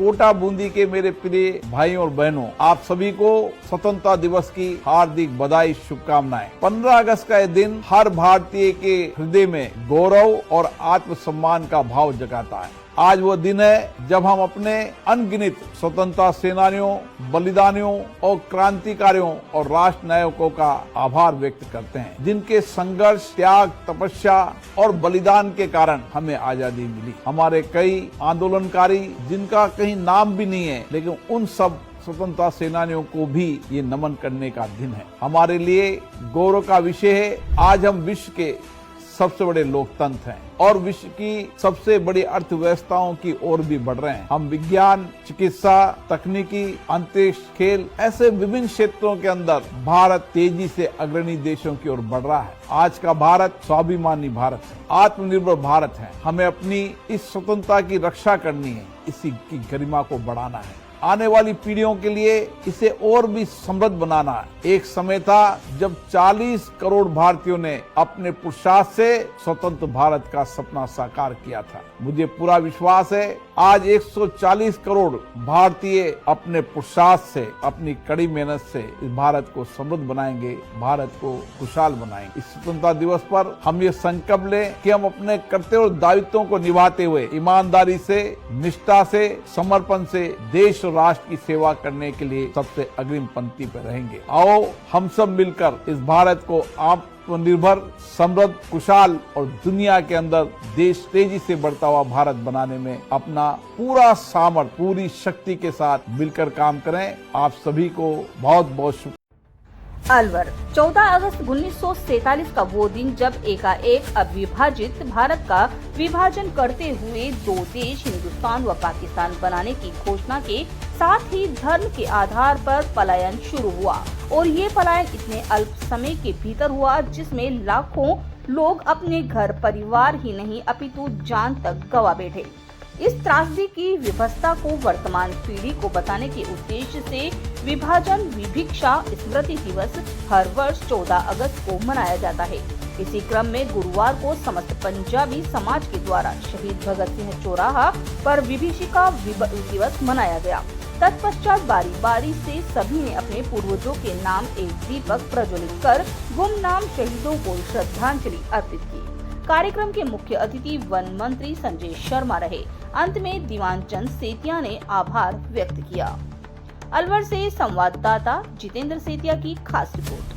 कोटा बूंदी के मेरे प्रिय भाइयों और बहनों, आप सभी को स्वतंत्रता दिवस की हार्दिक बधाई, शुभकामनाएं। 15 अगस्त का यह दिन हर भारतीय के हृदय में गौरव और आत्मसम्मान का भाव जगाता है। आज वो दिन है जब हम अपने अनगिनत स्वतंत्रता सेनानियों, बलिदानियों और क्रांतिकारियों और राष्ट्र नायकों का आभार व्यक्त करते हैं, जिनके संघर्ष, त्याग, तपस्या और बलिदान के कारण हमें आजादी मिली। हमारे कई आंदोलनकारी जिनका कहीं नाम भी नहीं है, लेकिन उन सब स्वतंत्रता सेनानियों को भी ये नमन करने का दिन है। हमारे लिए गौरव का विषय है, आज हम विश्व के सबसे बड़े लोकतंत्र हैं और विश्व की सबसे बड़ी अर्थव्यवस्थाओं की ओर भी बढ़ रहे हैं। हम विज्ञान, चिकित्सा, तकनीकी, अंतरिक्ष, खेल, ऐसे विभिन्न क्षेत्रों के अंदर भारत तेजी से अग्रणी देशों की ओर बढ़ रहा है। आज का भारत स्वाभिमानी भारत है, आत्मनिर्भर भारत है। हमें अपनी इस स्वतंत्रता की रक्षा करनी है, इसी की गरिमा को बढ़ाना है, आने वाली पीढ़ियों के लिए इसे और भी समृद्ध बनाना है। एक समय था जब 40 करोड़ भारतीयों ने अपने पुरुषार्थ से स्वतंत्र भारत का सपना साकार किया था। मुझे पूरा विश्वास है आज 140 करोड़ भारतीय अपने पुरुषार्थ से, अपनी कड़ी मेहनत से इस भारत को समृद्ध बनाएंगे, भारत को खुशहाल बनाएंगे। इस स्वतंत्रता दिवस पर हम ये संकल्प लें कि हम अपने कर्तव्य और दायित्वों को निभाते हुए ईमानदारी से, निष्ठा से, समर्पण से देश और राष्ट्र की सेवा करने के लिए सबसे अग्रिम पंक्ति पर रहेंगे। आओ हम सब मिलकर इस भारत को आत्मनिर्भर, समृद्ध, खुशहाल और दुनिया के अंदर देश तेजी से बढ़ता हुआ भारत बनाने में अपना पूरा सामर्थ्य, पूरी शक्ति के साथ मिलकर काम करें। आप सभी को बहुत बहुत शुभकामनाएं। अलवर 14 अगस्त 1947 का वो दिन जब एकाएक अविभाजित भारत का विभाजन करते हुए दो देश हिंदुस्तान व पाकिस्तान बनाने की घोषणा के साथ ही धर्म के आधार पर पलायन शुरू हुआ और ये पलायन इतने अल्प समय के भीतर हुआ जिसमें लाखों लोग अपने घर परिवार ही नहीं अपितु जान तक गंवा बैठे। इस त्रासदी की विभत्सता को वर्तमान पीढ़ी को बताने के उद्देश्य से विभाजन विभिक्षा स्मृति दिवस हर वर्ष 14 अगस्त को मनाया जाता है। इसी क्रम में गुरुवार को समस्त पंजाबी समाज के द्वारा शहीद भगत सिंह चौराहा पर विभीषिका दिवस मनाया गया। तत्पश्चात बारी बारी से सभी ने अपने पूर्वजों के नाम एक दीपक प्रज्वलित कर गुमनाम शहीदों को श्रद्धांजलि अर्पित की। कार्यक्रम के मुख्य अतिथि वन मंत्री संजय शर्मा रहे। अंत में दीवान चंद सेतिया ने आभार व्यक्त किया। अलवर से संवाददाता जितेंद्र सेतिया की खास रिपोर्ट।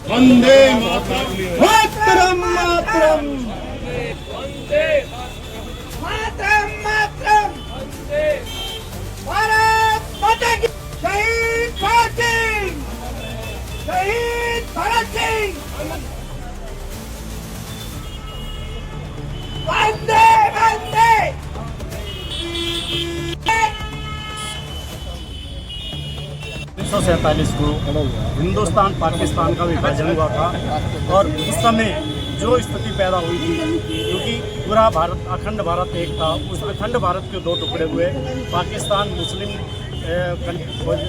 वंदे मातरम, मातरम मातरम, वंदे मातरम, मातरम, वंदे भारत माता की। शहीद भगत सिंह, शहीद भगत सिंह, वंदे वंदे। 1947 को हिंदुस्तान पाकिस्तान का विभाजन हुआ था और उस समय जो स्थिति पैदा हुई थी, क्योंकि पूरा भारत, अखंड भारत एक था, उस अखंड भारत के दो टुकड़े हुए। पाकिस्तान मुस्लिम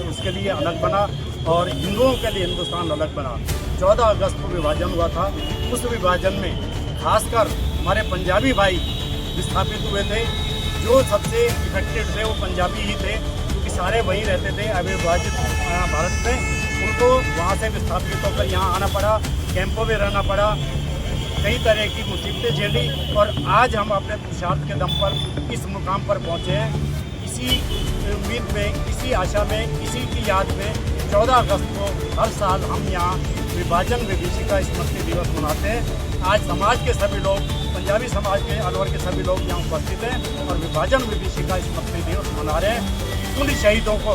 उसके लिए अलग बना और हिंदुओं के लिए हिंदुस्तान अलग बना। 14 अगस्त को विभाजन हुआ था। उस विभाजन में खासकर हमारे पंजाबी भाई विस्थापित हुए थे। जो सबसे इफेक्टेड थे वो पंजाबी ही थे, क्योंकि सारे वहीं रहते थे अविभाजित भारत में। उनको वहाँ से विस्थापित होकर यहाँ आना पड़ा, कैंपों में रहना पड़ा, कई तरह की मुसीबतें झेली और आज हम अपने पुरुषार्थ के दम पर इस मुकाम पर पहुँचे हैं। इसी उम्मीद में, इसी आशा में, इसी की याद में 14 अगस्त को हर साल हम यहाँ विभाजन विभीषिका स्मृति दिवस मनाते हैं। आज समाज के सभी लोग, पंजाबी समाज के, अलवर के सभी लोग यहाँ उपस्थित हैं और विभाजन विभीषिका स्मृति दिवस मना रहे हैं। उन शहीदों को,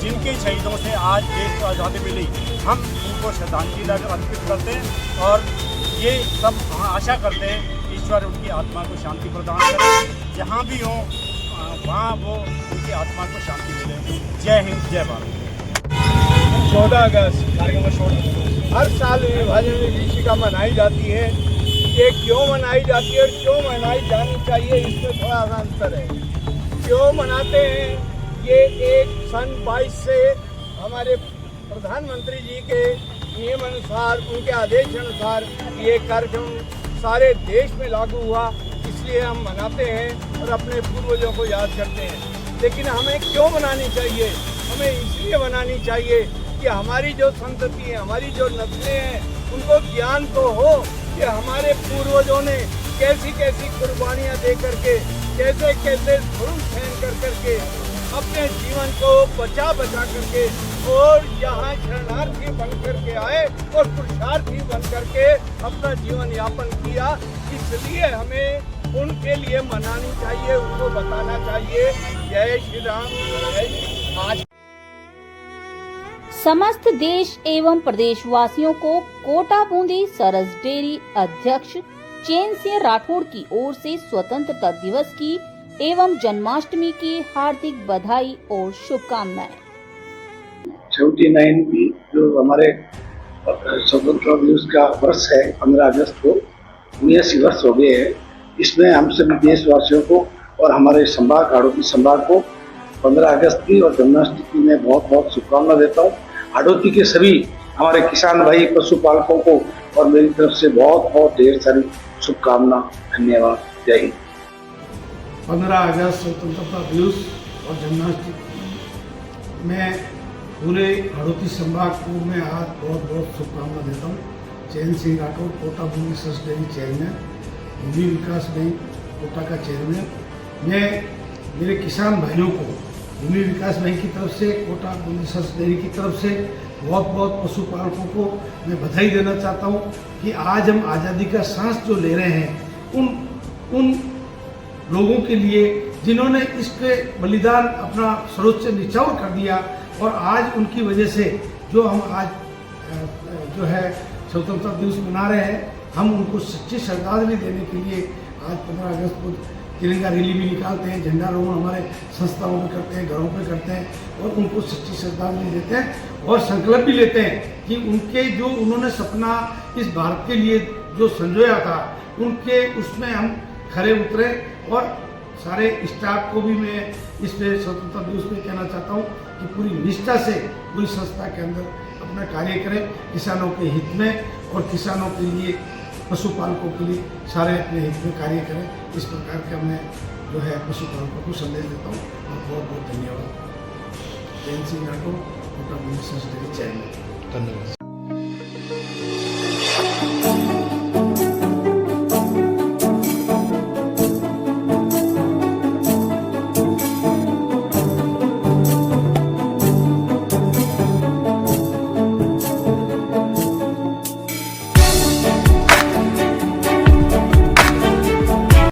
जिनके शहीदों से आज देश को आज़ादी मिली, हम उनको श्रद्धांजलि अर्पित करते हैं और ये सब आशा करते हैं ईश्वर उनकी आत्मा को शांति प्रदान करे। जहाँ भी हों वहाँ वो उनकी आत्मा को शांति मिले। जय हिंद, जय भारत। 14 अगस्त कार्यक्रम हर साल विभाजन विभीषिका मनाई जाती है। ये क्यों मनाई जाती है और क्यों मनाई जानी चाहिए, इसमें थोड़ा सा अंतर है। क्यों मनाते हैं, ये एक सन 22 से हमारे प्रधानमंत्री जी के नियम अनुसार, उनके आदेश अनुसार ये कार्यक्रम सारे देश में लागू हुआ, इसलिए हम मनाते हैं और अपने पूर्वजों को याद करते हैं। लेकिन हमें क्यों मनानी चाहिए? हमें इसलिए मनानी चाहिए कि हमारी जो संतति है, हमारी जो नस्लें हैं, उनको ज्ञान तो हो कि हमारे पूर्वजों ने कैसी कैसी कुर्बानियाँ दे करके, कैसे कैसे जुर्म सहन कर करके अपने जीवन को बचा करके और यहाँ शरणार्थी बन करके आए और पुरुषार्थी बन करके अपना जीवन यापन किया। इसलिए हमें उनके लिए मनानी चाहिए, उनको बताना चाहिए। जय श्री राम, जय श्री आज समस्त देश एवं प्रदेशवासियों को कोटा बूंदी सरस डेयरी अध्यक्ष चैन सिंह राठौड़ की ओर से स्वतंत्रता दिवस की एवं जन्माष्टमी की हार्दिक बधाई और शुभकामनाएं। 79 भी जो हमारे स्वतंत्रता दिवस का वर्ष है, 15 अगस्त को 79 वर्ष हो गए हैं। इसमें हम सभी देशवासियों को और हमारे संभाग हाड़ौती संभाग को 15 अगस्त की और जन्माष्टमी की मैं बहुत बहुत शुभकामना देता हूँ। हाड़ौती के सभी हमारे किसान भाई पशुपालकों को और मेरी तरफ से बहुत बहुत ढेर सारी शुभकामना। धन्यवाद। जय हिंद। 15 अगस्त स्वतंत्रता दिवस और जन्माष्टमी में पूरे हाड़ौती संभाग को मैं आज बहुत बहुत शुभकामना देता हूँ। चैन सिंह राठौड़, कोटा बूंदी सरस डेयरी चेयरमैन, भूमि विकास बैंक कोटा का चेयरमैन, मैं मेरे किसान भाइयों को भूमि विकास बैंक की तरफ से, कोटा बूंदी सरस डेयरी की तरफ से, बहुत बहुत पशुपालकों को मैं बधाई देना चाहता हूँ कि आज हम आज़ादी का सांस जो ले रहे हैं उन लोगों के लिए जिन्होंने इसके बलिदान अपना सर्वोच्च निछावर कर दिया और आज उनकी वजह से जो हम आज जो है स्वतंत्रता दिवस मना रहे हैं, हम उनको सच्ची श्रद्धांजलि देने के लिए आज 15 अगस्त को तिरंगा रैली भी निकालते हैं, झंडारोहण हमारे संस्थाओं में करते हैं, घरों पे करते हैं और उनको सच्ची श्रद्धांजलि देते हैं और संकल्प भी लेते हैं कि उनके जो उन्होंने सपना इस भारत के लिए जो संजोया था, उनके उसमें हम खरे उतरे। और सारे स्टाफ को भी मैं इस पे स्वतंत्रता दिवस पे कहना चाहता हूँ कि पूरी निष्ठा से पूरी संस्था के अंदर अपना कार्य करें, किसानों के हित में और किसानों के लिए, पशुपालकों के लिए सारे अपने हित में कार्य करें। इस प्रकार का मैं जो है पशुपालकों को संदेश देता हूँ और बहुत बहुत धन्यवाद। चैन सिंह राठौड़, कोटा बूंदी सरस डेयरी चेयरमैन। धन्यवाद।